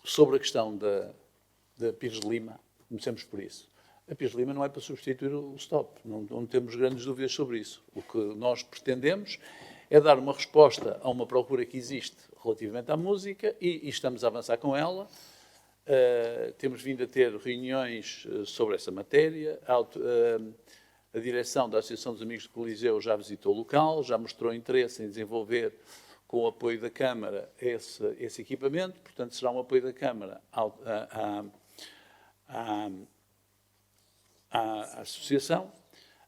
Sobre a questão da Pires de Lima, comecemos por isso. A Pires de Lima não é para substituir o STOP, não temos grandes dúvidas sobre isso. O que nós pretendemos é dar uma resposta a uma procura que existe relativamente à música e estamos a avançar com ela. Temos vindo a ter reuniões sobre essa matéria. A direção da Associação dos Amigos do Coliseu já visitou o local, já mostrou interesse em desenvolver, com o apoio da Câmara, esse equipamento. Portanto, será um apoio da Câmara à associação.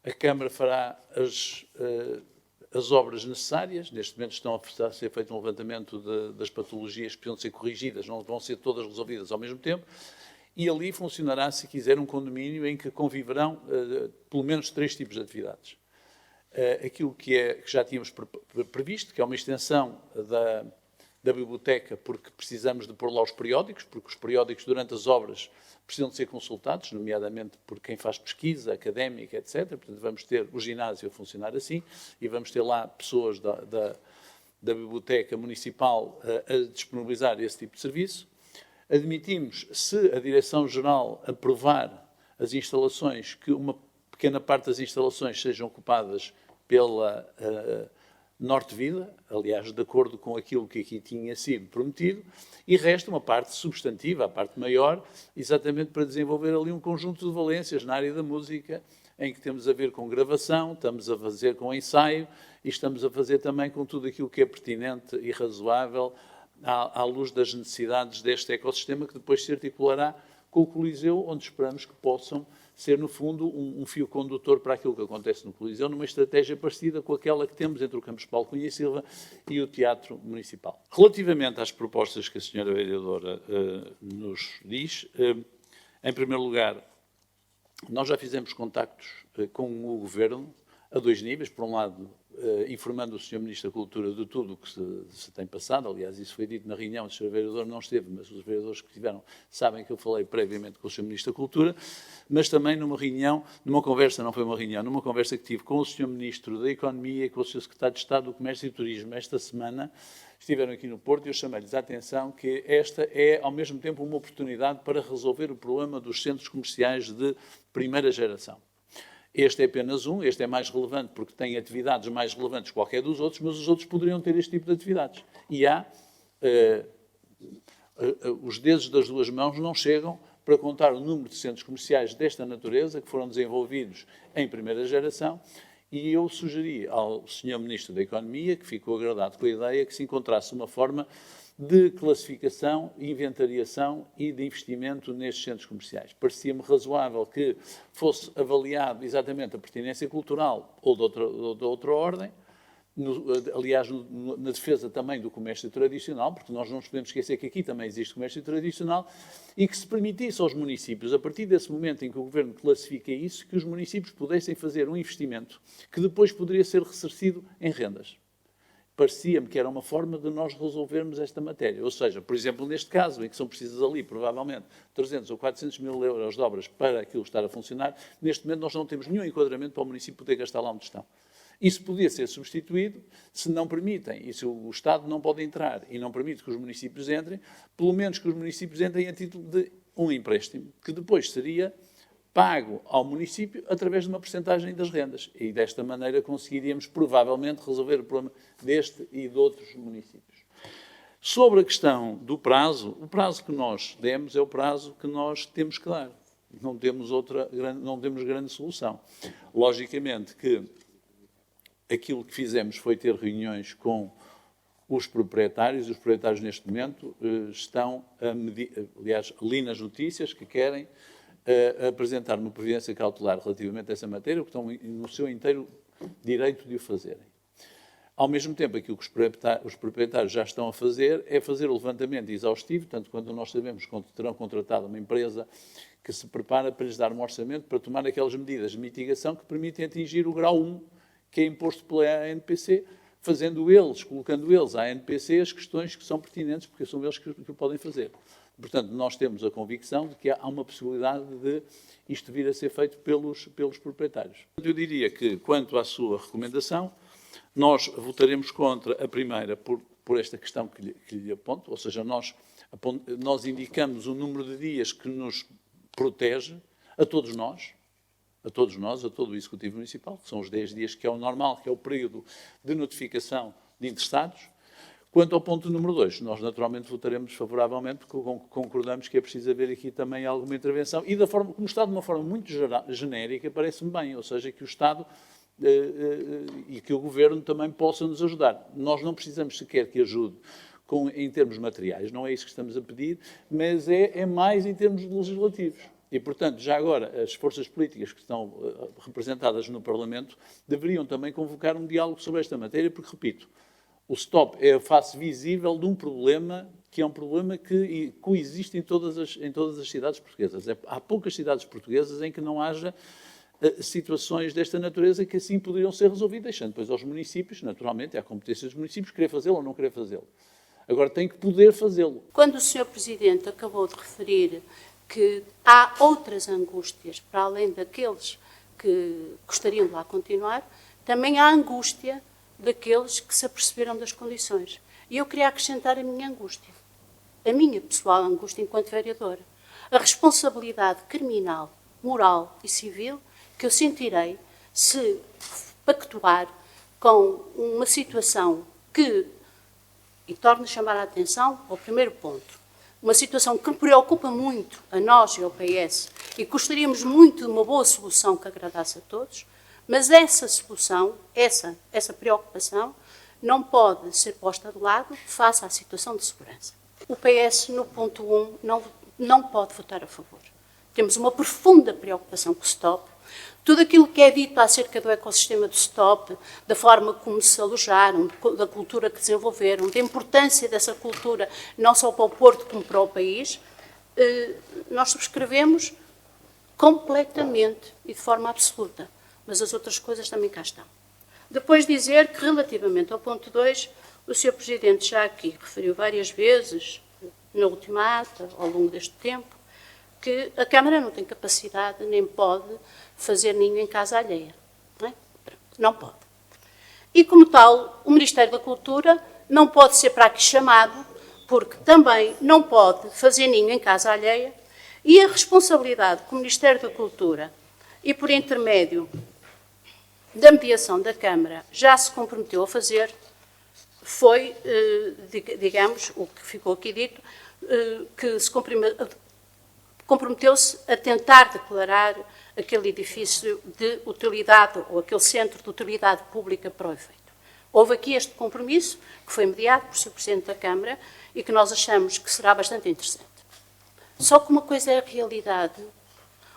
A Câmara fará as obras necessárias. Neste momento estão a ser feito um levantamento das patologias que precisam ser corrigidas, não vão ser todas resolvidas ao mesmo tempo. E ali funcionará, se quiser, um condomínio em que conviverão pelo menos 3 tipos de atividades. Aquilo que já tínhamos previsto, que é uma extensão da biblioteca, porque precisamos de pôr lá os periódicos, porque os periódicos durante as obras precisam de ser consultados, nomeadamente por quem faz pesquisa académica, etc. Portanto, vamos ter o ginásio a funcionar assim e vamos ter lá pessoas da Biblioteca Municipal a disponibilizar esse tipo de serviço. Admitimos, se a Direção-Geral aprovar as instalações, que uma pequena parte das instalações sejam ocupadas pela Norte Vida, aliás, de acordo com aquilo que aqui tinha sido prometido, e resta uma parte substantiva, a parte maior, exatamente para desenvolver ali um conjunto de valências na área da música, em que temos a ver com gravação, estamos a fazer com ensaio e estamos a fazer também com tudo aquilo que é pertinente e razoável à luz das necessidades deste ecossistema, que depois se articulará com o Coliseu, onde esperamos que possam ser, no fundo, um fio condutor para aquilo que acontece no Coliseu, numa estratégia parecida com aquela que temos entre o Campos Paulo Cunha e Silva e o Teatro Municipal. Relativamente às propostas que a senhora vereadora nos diz, em primeiro lugar, nós já fizemos contactos com o Governo a 2 níveis. Por um lado, informando o Sr. Ministro da Cultura de tudo o que se tem passado. Aliás, isso foi dito na reunião, o Sr. Vereador não esteve, mas os vereadores que estiveram sabem que eu falei previamente com o Sr. Ministro da Cultura, mas também numa reunião, numa conversa, não foi uma reunião, numa conversa que tive com o Sr. Ministro da Economia e com o Sr. Secretário de Estado do Comércio e Turismo esta semana. Estiveram aqui no Porto e eu chamei-lhes a atenção que esta é, ao mesmo tempo, uma oportunidade para resolver o problema dos centros comerciais de primeira geração. Este é apenas um, este é mais relevante porque tem atividades mais relevantes que qualquer dos outros, mas os outros poderiam ter este tipo de atividades. E os dedos das 2 mãos não chegam para contar o número de centros comerciais desta natureza que foram desenvolvidos em primeira geração, e eu sugeri ao Sr. Ministro da Economia, que ficou agradado com a ideia, que se encontrasse uma forma de classificação, inventariação e de investimento nestes centros comerciais. Parecia-me razoável que fosse avaliado exatamente a pertinência cultural ou de outra ordem, aliás, na defesa também do comércio tradicional, porque nós não nos podemos esquecer que aqui também existe comércio tradicional, e que se permitisse aos municípios, a partir desse momento em que o Governo classifica isso, que os municípios pudessem fazer um investimento que depois poderia ser ressarcido em rendas. Parecia-me que era uma forma de nós resolvermos esta matéria. Ou seja, por exemplo, neste caso, em que são precisas ali, provavelmente, 300 ou 400 mil euros de obras para aquilo estar a funcionar, neste momento nós não temos nenhum enquadramento para o município poder gastar lá onde estão. Isso podia ser substituído, se não permitem, e se o Estado não pode entrar e não permite que os municípios entrem, pelo menos que os municípios entrem a título de um empréstimo, que depois seria pago ao município através de uma percentagem das rendas. E desta maneira conseguiríamos provavelmente resolver o problema deste e de outros municípios. Sobre a questão do prazo, o prazo que nós demos é o prazo que nós temos que dar. Não temos grande solução. Logicamente que aquilo que fizemos foi ter reuniões com os proprietários. Os proprietários neste momento estão a medir, aliás, li nas notícias que querem apresentar uma providência cautelar relativamente a essa matéria, que estão no seu inteiro direito de o fazerem. Ao mesmo tempo, aquilo que os proprietários já estão a fazer é fazer o levantamento exaustivo, tanto quando nós sabemos que terão contratado uma empresa que se prepara para lhes dar um orçamento para tomar aquelas medidas de mitigação que permitem atingir o grau 1, que é imposto pela ANPC, colocando eles à ANPC as questões que são pertinentes, porque são eles que o podem fazer. Portanto, nós temos a convicção de que há uma possibilidade de isto vir a ser feito pelos proprietários. Eu diria que, quanto à sua recomendação, nós votaremos contra a primeira, por esta questão que lhe aponto, ou seja, nós indicamos o número de dias que nos protege a todos nós, a todo o Executivo Municipal, que são os 10 dias, que é o normal, que é o período de notificação de interessados. Quanto ao ponto número 2, nós naturalmente votaremos favoravelmente, porque concordamos que é preciso haver aqui também alguma intervenção, e como está de uma forma muito genérica, parece-me bem, ou seja, que o Estado e que o Governo também possam nos ajudar. Nós não precisamos sequer que ajude em termos materiais, não é isso que estamos a pedir, mas é mais em termos legislativos. E, portanto, já agora, as forças políticas que estão representadas no Parlamento deveriam também convocar um diálogo sobre esta matéria, porque, repito, o stop é a face visível de um problema que é um problema que coexiste em todas as cidades portuguesas. Há poucas cidades portuguesas em que não haja situações desta natureza que assim poderiam ser resolvidas, deixando depois aos municípios, naturalmente, é a competência dos municípios, querer fazê-lo ou não querer fazê-lo. Agora tem que poder fazê-lo. Quando o Sr. Presidente acabou de referir que há outras angústias para além daqueles que gostariam de lá continuar, também há a angústia daqueles que se aperceberam das condições. E eu queria acrescentar a minha angústia, a minha pessoal angústia enquanto vereadora. A responsabilidade criminal, moral e civil que eu sentirei se pactuar com uma situação que, e torno a chamar a atenção ao primeiro ponto, uma situação que preocupa muito a nós e ao PS e gostaríamos muito de uma boa solução que agradasse a todos, mas essa solução, essa preocupação, não pode ser posta de lado face à situação de segurança. O PS, no ponto 1, não pode votar a favor. Temos uma profunda preocupação com o stop. Tudo aquilo que é dito acerca do ecossistema do stop, da forma como se alojaram, da cultura que desenvolveram, da importância dessa cultura, não só para o Porto como para o país, nós subscrevemos completamente e de forma absoluta. Mas as outras coisas também cá estão. Depois dizer que, relativamente ao ponto 2, o Sr. Presidente já aqui referiu várias vezes, na última ata, ao longo deste tempo, que a Câmara não tem capacidade nem pode fazer ninho em casa alheia. Não pode. E, como tal, o Ministério da Cultura não pode ser para aqui chamado, porque também não pode fazer ninho em casa alheia, e a responsabilidade que o Ministério da Cultura, e por intermédio da mediação da Câmara, já se comprometeu a fazer, foi, digamos, o que ficou aqui dito, que se comprometeu-se a tentar declarar aquele edifício de utilidade, ou aquele centro de utilidade pública para o efeito. Houve aqui este compromisso, que foi mediado por Sr. Presidente da Câmara, e que nós achamos que será bastante interessante. Só que uma coisa é a realidade,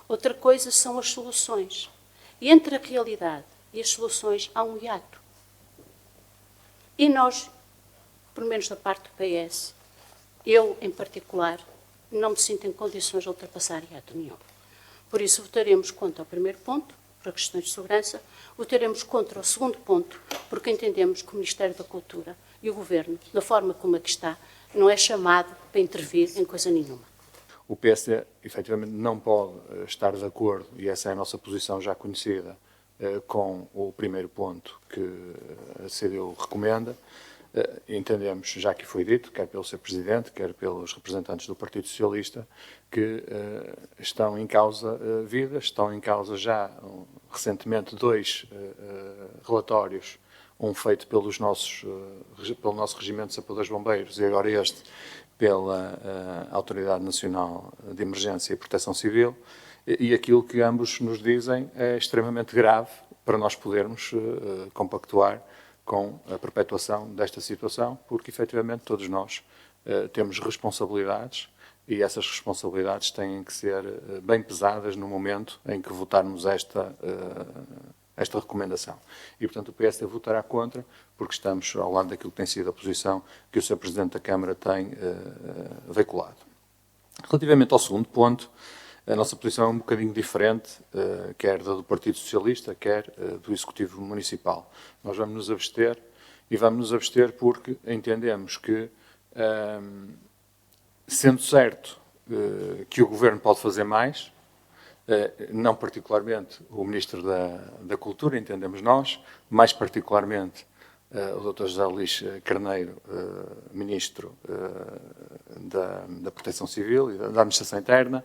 outra coisa são as soluções. E entre a realidade e as soluções há um hiato. E nós, pelo menos da parte do PS, eu em particular, não me sinto em condições de ultrapassar hiato nenhum. Por isso votaremos contra o primeiro ponto, por questões de segurança, votaremos contra o segundo ponto, porque entendemos que o Ministério da Cultura e o Governo, da forma como aqui está, não é chamado para intervir em coisa nenhuma. O PSD, efetivamente, não pode estar de acordo, e essa é a nossa posição já conhecida, com o primeiro ponto que a CDU recomenda. Entendemos, já que foi dito, quer pelo Sr. Presidente, quer pelos representantes do Partido Socialista, que estão em causa vidas, estão em causa já, recentemente, 2 relatórios, um feito pelo nosso Regimento de Sapadores Bombeiros e agora este pela Autoridade Nacional de Emergência e Proteção Civil, e aquilo que ambos nos dizem é extremamente grave para nós podermos compactuar com a perpetuação desta situação, porque, efetivamente, todos nós temos responsabilidades e essas responsabilidades têm que ser bem pesadas no momento em que votarmos esta recomendação. E, portanto, o PSD votará contra, porque estamos ao lado daquilo que tem sido a posição que o Sr. Presidente da Câmara tem veiculado. Relativamente ao segundo ponto, a nossa posição é um bocadinho diferente, quer da do Partido Socialista, quer do Executivo Municipal. Nós vamos nos abster, e vamos nos abster porque entendemos que, sendo certo que o Governo pode fazer mais, não particularmente o Ministro da Cultura, entendemos nós, mais particularmente o Dr. José Luís Carneiro, Ministro da Proteção Civil e da Administração Interna.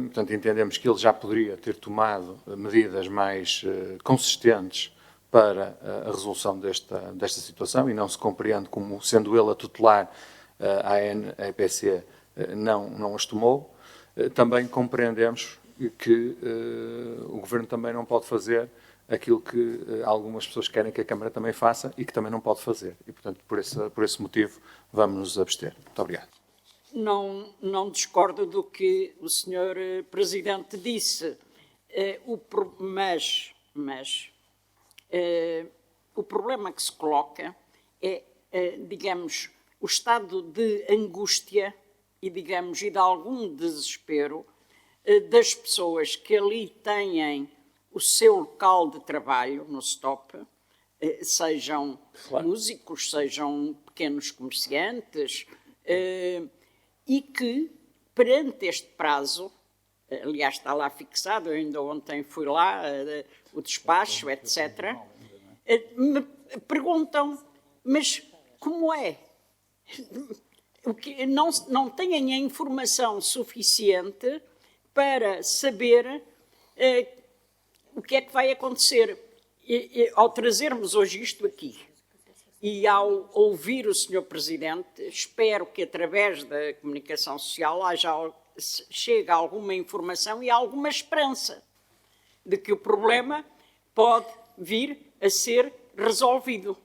Portanto, entendemos que ele já poderia ter tomado medidas mais consistentes para a resolução desta situação e não se compreende como, sendo ele a tutelar a ANEPC, não as tomou. Também compreendemos que o Governo também não pode fazer aquilo que algumas pessoas querem que a Câmara também faça e que também não pode fazer. E, portanto, por esse motivo, vamos nos abster. Muito obrigado. Não discordo do que o Sr. Presidente disse, mas o problema que se coloca é, digamos, o estado de angústia e de algum desespero das pessoas que ali têm o seu local de trabalho no STOP, sejam músicos, sejam pequenos comerciantes, e que, perante este prazo, aliás, está lá fixado, eu ainda ontem fui lá, o despacho, etc., me perguntam, mas como é? Não têm a informação suficiente para saber o que é que vai acontecer. Ao trazermos hoje isto aqui, e ao ouvir o Sr. Presidente, espero que através da comunicação social chegue alguma informação e alguma esperança de que o problema pode vir a ser resolvido.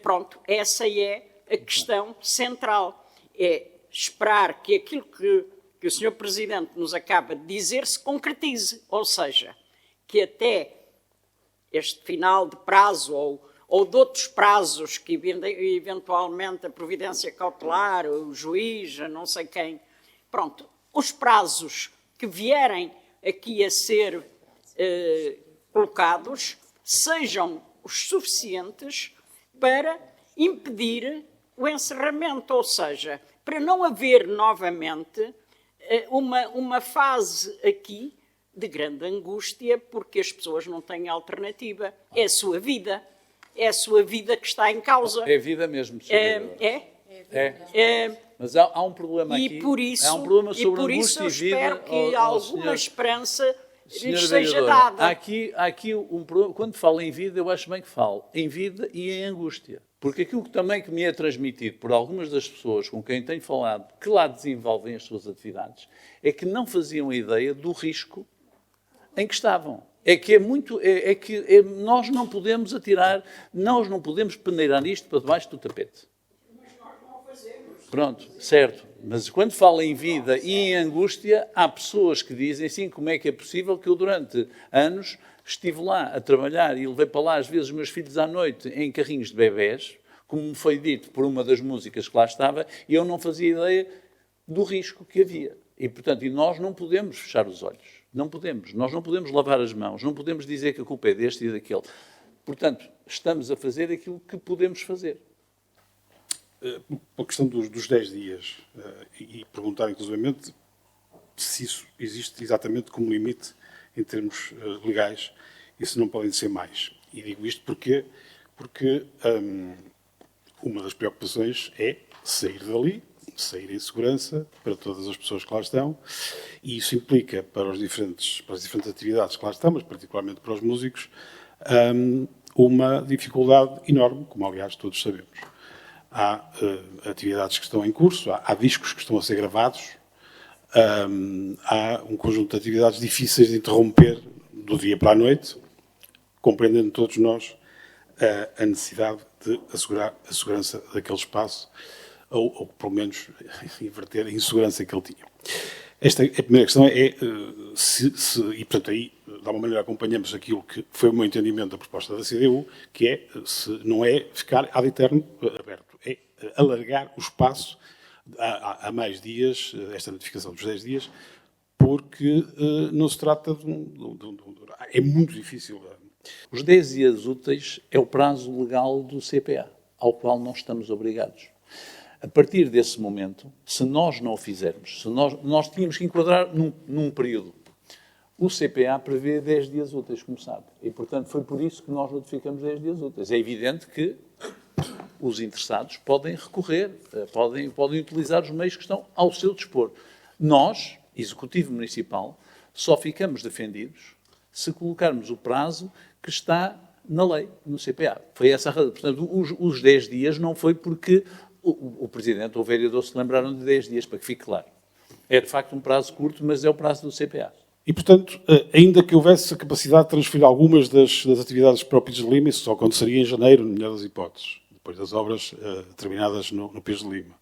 Pronto, essa é a questão central. É esperar que aquilo que o Sr. Presidente nos acaba de dizer se concretize, ou seja, que até este final de prazo ou de outros prazos que eventualmente a providência cautelar, o juiz, não sei quem, pronto, os prazos que vierem aqui a ser colocados sejam os suficientes para impedir o encerramento, ou seja, para não haver novamente uma fase aqui de grande angústia, porque as pessoas não têm alternativa. É a sua vida. É a sua vida que está em causa. É a vida mesmo, senhora. Mas há um problema aqui. Há um problema sobre angústia e vida. Espero que alguma esperança lhes seja vereadora, dada. Há aqui um problema. Quando falo em vida, eu acho bem que falo em vida e em angústia. Porque aquilo que me é transmitido por algumas das pessoas com quem tenho falado, que lá desenvolvem as suas atividades, é que não faziam ideia do risco em que estavam. Nós não podemos nós não podemos peneirar isto para debaixo do tapete. Mas nós não fazemos. Pronto, certo. Mas quando falo em vida e em angústia, há pessoas que dizem assim, como é que é possível que eu durante anos estive lá a trabalhar e levei para lá às vezes os meus filhos à noite em carrinhos de bebés, como me foi dito por uma das músicas que lá estava, e eu não fazia ideia do risco que havia. E, portanto, nós não podemos fechar os olhos. Não podemos. Nós não podemos lavar as mãos. Não podemos dizer que a culpa é deste e daquele. Portanto, estamos a fazer aquilo que podemos fazer. A questão dos 10 dias e perguntar, inclusivamente, se isso existe exatamente como limite em termos legais e se não podem ser mais. E digo isto porque uma das preocupações é sair dali, sair em segurança para todas as pessoas que lá estão, e isso implica para as diferentes atividades que lá estão, mas particularmente para os músicos, uma dificuldade enorme, como aliás todos sabemos. Há atividades que estão em curso, há discos que estão a ser gravados, há um conjunto de atividades difíceis de interromper do dia para a noite, compreendendo todos nós a necessidade de assegurar a segurança daquele espaço, ou pelo menos inverter a insegurança que ele tinha. A primeira questão é e portanto aí, de alguma maneira, acompanhamos aquilo que foi o meu entendimento da proposta da CDU, que é, se não é ficar ad eterno aberto, é alargar o espaço há mais dias, esta notificação dos 10 dias, porque não se trata é muito difícil. Os 10 dias úteis é o prazo legal do CPA, ao qual nós estamos obrigados. A partir desse momento, se nós não o fizermos, se nós tínhamos que enquadrar num período. O CPA prevê 10 dias úteis, como sabe. E, portanto, foi por isso que nós notificamos 10 dias úteis. É evidente que os interessados podem recorrer, podem utilizar os meios que estão ao seu dispor. Nós, Executivo Municipal, só ficamos defendidos se colocarmos o prazo que está na lei, no CPA. Foi essa a razão. Portanto, os 10 dias não foi porque o Presidente ou o vereador se lembraram de 10 dias, para que fique claro. É, de facto, um prazo curto, mas é o prazo do CPA. E, portanto, ainda que houvesse a capacidade de transferir algumas das atividades para o Pires de Lima, isso só aconteceria em janeiro, na melhor das hipóteses, depois das obras terminadas no Pires de Lima.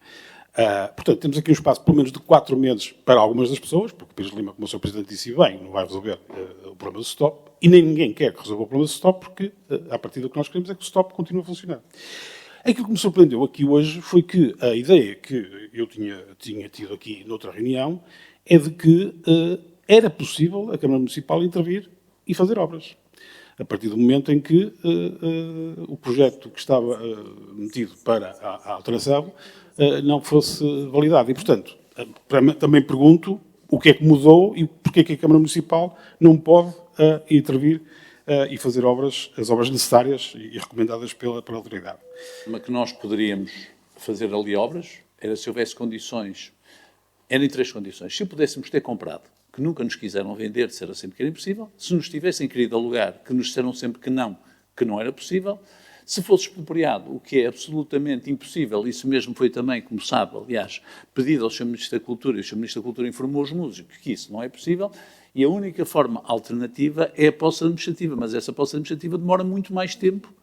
Portanto, temos aqui um espaço, pelo menos, de 4 meses para algumas das pessoas, porque o Pires de Lima, como o Sr. Presidente disse bem, não vai resolver o problema do stop, e nem ninguém quer que resolva o problema do stop, porque, a partir do que nós queremos, é que o stop continue a funcionar. Aquilo que me surpreendeu aqui hoje foi que a ideia que eu tinha tido aqui noutra reunião é de que era possível a Câmara Municipal intervir e fazer obras. A partir do momento em que o projeto que estava metido para a alteração não fosse validado. E, portanto, também pergunto o que é que mudou e porque é que a Câmara Municipal não pode intervir e fazer as obras necessárias e recomendadas pela autoridade. Mas que nós poderíamos fazer ali obras era se houvesse condições, eram 3 condições. Se pudéssemos ter comprado, que nunca nos quiseram vender, disseram sempre que era impossível. Se nos tivessem querido alugar, que nos disseram sempre que não era possível. Se fosse expropriado, o que é absolutamente impossível, isso mesmo foi também, como sabe, aliás, pedido ao Sr. Ministro da Cultura, e o Sr. Ministro da Cultura informou os músicos que isso não é possível, e a única forma alternativa é a posse administrativa, mas essa posse administrativa demora muito mais tempo.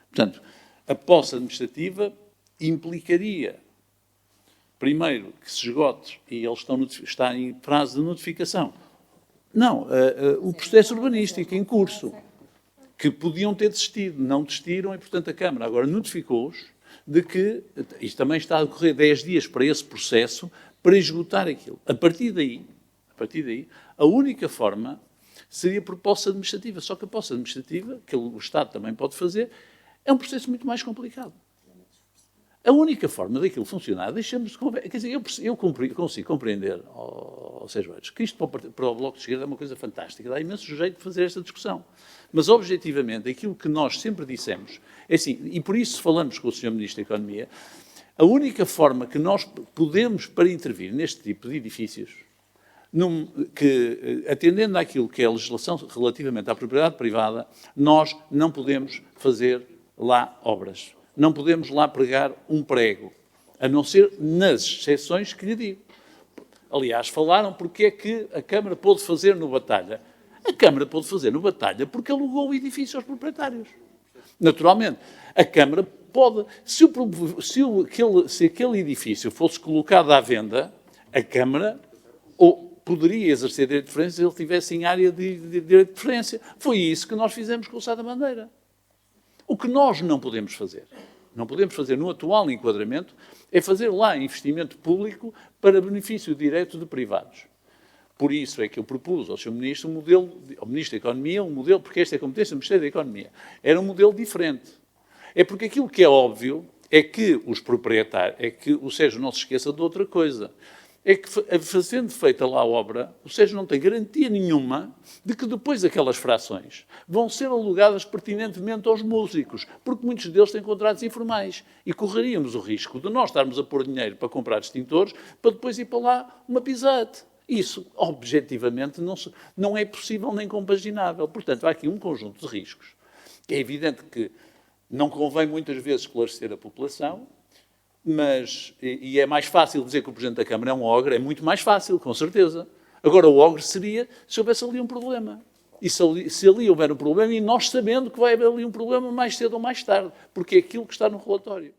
Portanto, a posse administrativa implicaria, primeiro, que se esgote, e eles está em prazo de notificação. Não, o processo urbanístico em curso, que podiam ter desistido, não desistiram, e, portanto, a Câmara agora notificou-os de que, isto também está a decorrer 10 dias para esse processo, para esgotar aquilo. A partir daí, a única forma seria por posse administrativa, só que a posse administrativa, que o Estado também pode fazer, é um processo muito mais complicado. A única forma daquilo funcionar, deixamos de conversa. Quer dizer, eu consigo compreender, Sérgio Aires, que isto para o Bloco de Esquerda é uma coisa fantástica, dá imenso jeito de fazer esta discussão. Mas, objetivamente, aquilo que nós sempre dissemos, é assim, e por isso falamos com o Sr. Ministro da Economia, a única forma que nós podemos para intervir neste tipo de edifícios, atendendo àquilo que é a legislação relativamente à propriedade privada, nós não podemos fazer lá obras. Não podemos lá pregar um prego, a não ser nas exceções que lhe digo. Aliás, falaram porque é que a Câmara pôde fazer no Batalha. A Câmara pôde fazer no Batalha porque alugou o edifício aos proprietários. Naturalmente, a Câmara pode... Se aquele edifício fosse colocado à venda, a Câmara poderia exercer direito de preferência se ele estivesse em área de direito de preferência. Foi isso que nós fizemos com o Sá da Bandeira. O que nós não podemos fazer no atual enquadramento, é fazer lá investimento público para benefício direto de privados. Por isso é que eu propus ao Sr. Ministro ao Ministro da Economia, um modelo, porque esta é a competência do Ministério da Economia, era um modelo diferente. É porque aquilo que é óbvio é que os proprietários, é que o Sérgio não se esqueça de outra coisa, é que, sendo feita lá a obra, o Sérgio não tem garantia nenhuma de que depois aquelas frações vão ser alugadas pertinentemente aos músicos, porque muitos deles têm contratos informais e correríamos o risco de nós estarmos a pôr dinheiro para comprar extintores para depois ir para lá uma pisate. Isso, objetivamente, não é possível nem compaginável. Portanto, há aqui um conjunto de riscos. É evidente que não convém muitas vezes esclarecer a população, e é mais fácil dizer que o Presidente da Câmara é um ogre, é muito mais fácil, com certeza. Agora, o ogre seria se houvesse ali um problema. E se ali houver um problema, e nós sabendo que vai haver ali um problema mais cedo ou mais tarde, porque é aquilo que está no relatório.